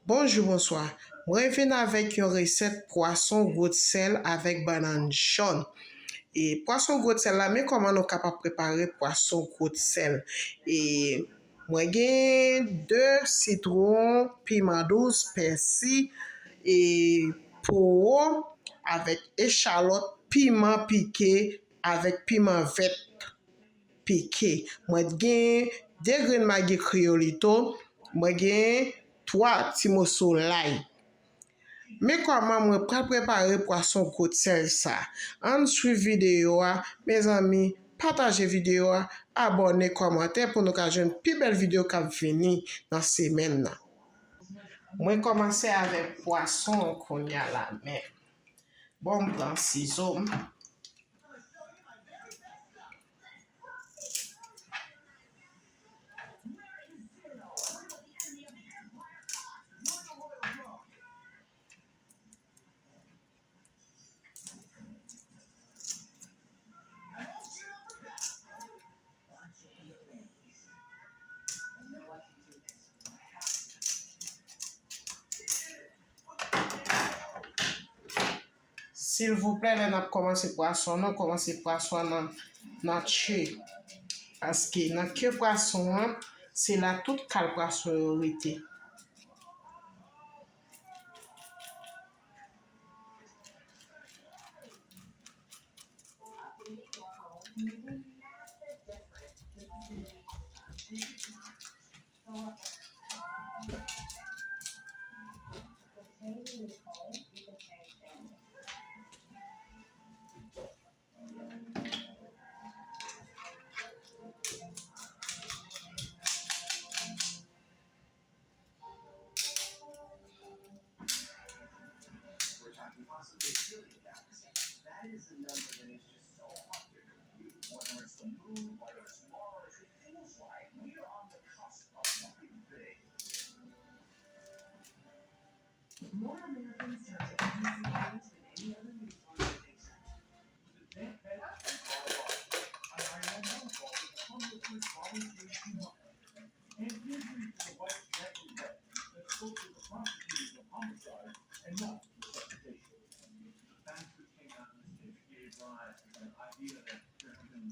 Bonjour, bonsoir. Je reviens avec une recette poisson gros de sel avec banane jaune. Et poisson gros de sel là, mais comment nous capable préparer poisson gros de sel? Et moi j'ai 2 citrons, piment douce, persil et poivron avec échalote, piment piqué avec piment vert piqué. Moi j'ai 2 grains de Maggi criolito, moi j'ai 3 petits morceaux l'ail. Mais comment moi préparer poisson gros de sel ça? En suivre vidéo, mes amis, partagez vidéo, abonnez, commentez pour nous faire une plus belle vidéo qui va venir dans ces semaine. Moi commencer avec poisson qu'on y a la mer. Bon, dans ciseaux. S'il vous plaît, on a commencé poisson, on commence poisson dans tuer. Parce que dans que poisson, c'est là toute cale poisson été.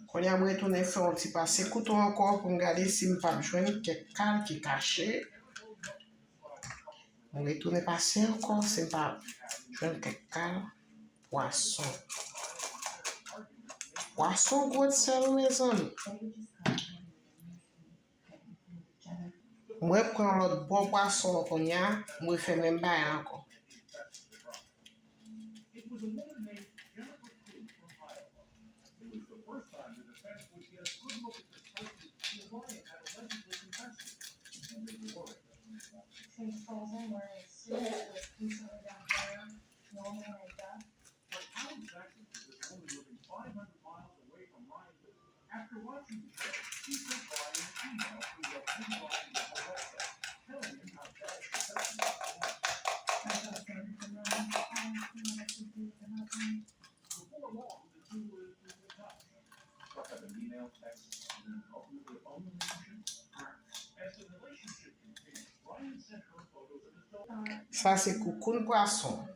Quand on a retourné faire un petit passé, couteau encore pour regarder si je ne pas joindre quelque cal qui est caché. On retourne passer encore, c'est pas joindre quelque cal. Poisson. Poisson gros de sel, mes amis. Moi, prends l'autre bon poisson qu'on y a, moi, fais même pas encore. Ça, c'est coucou poisson.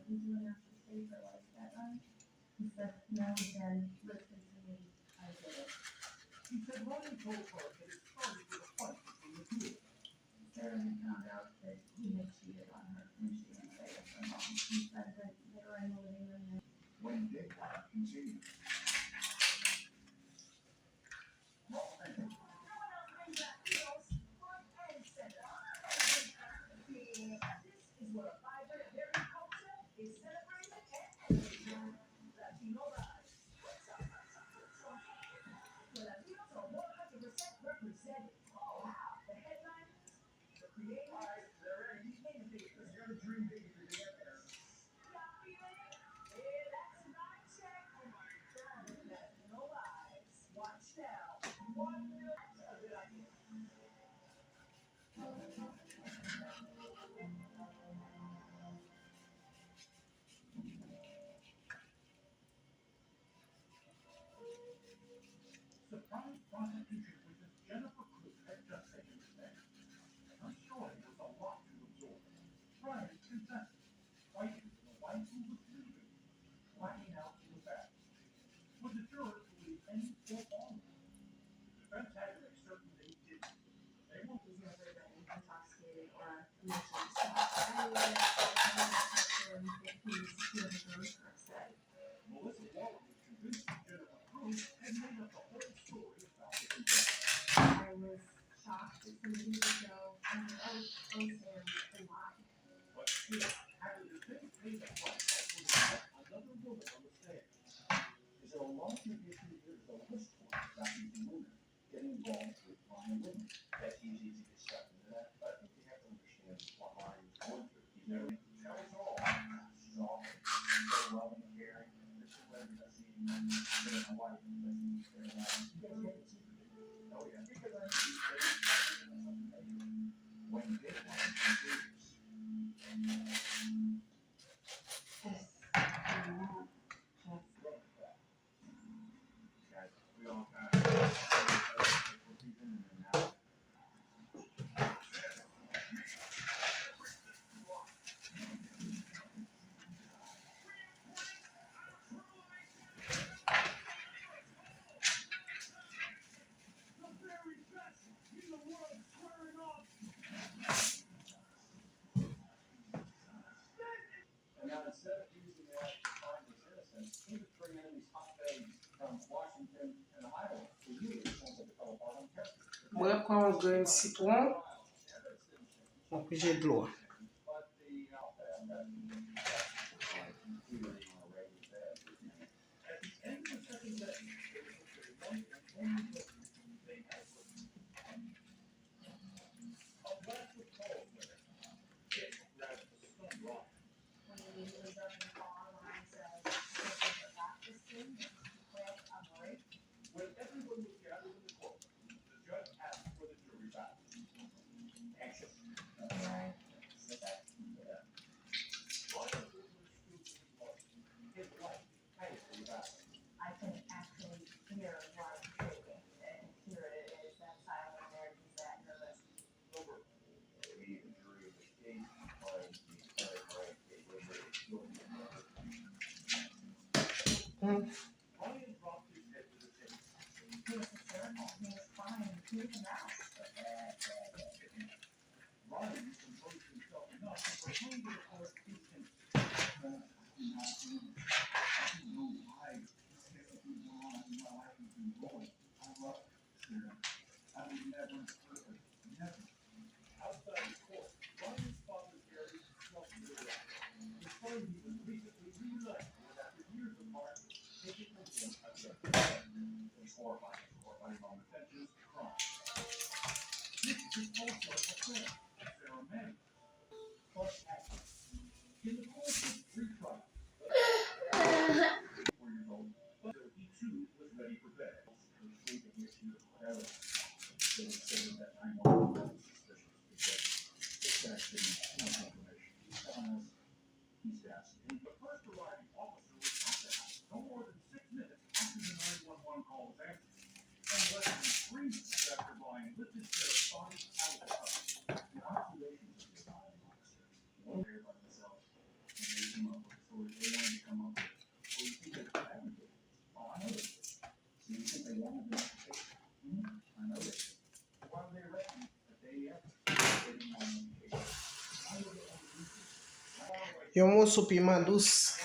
Moi, je prends un grain de citron, donc j'ai de l'eau. Yo mou piment douce.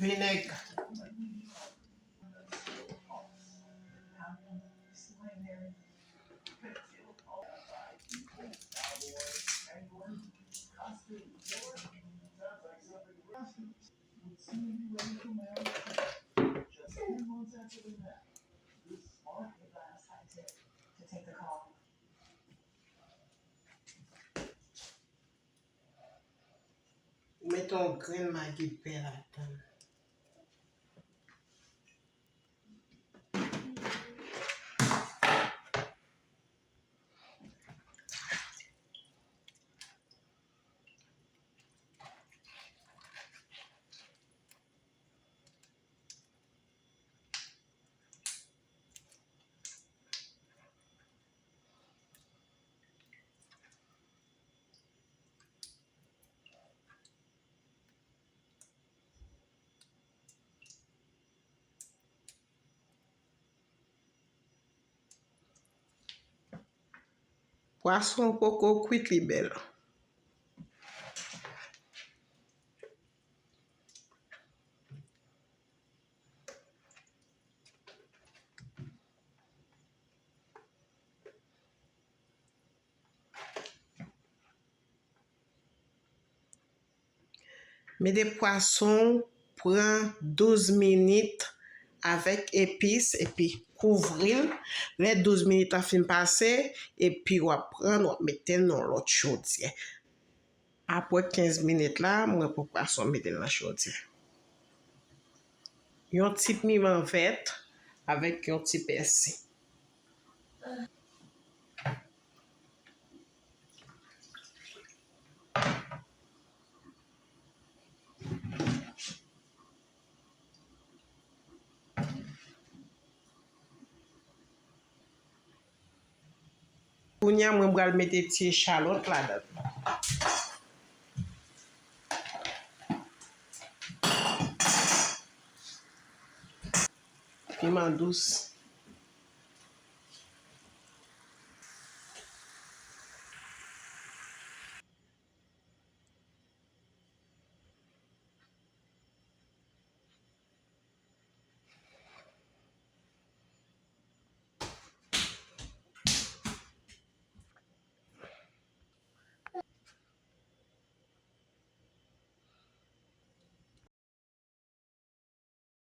Vinaigre. Mets ton grain de Maggi de pain là-dedans. Poisson coco cuit li bel. Mais des poissons prend 12 minutes avec épices et puis couvrir. Les 12 minutes à fin passer et puis on va prendre, on mettre dans l'autre chaudière. Après 15 minutes là, moi pour poisson mettre dans la chaudière. Un petit piment vert avec un petit persil. Pour moi, je vais mettre des petites échalotes là-dedans. Piment douce.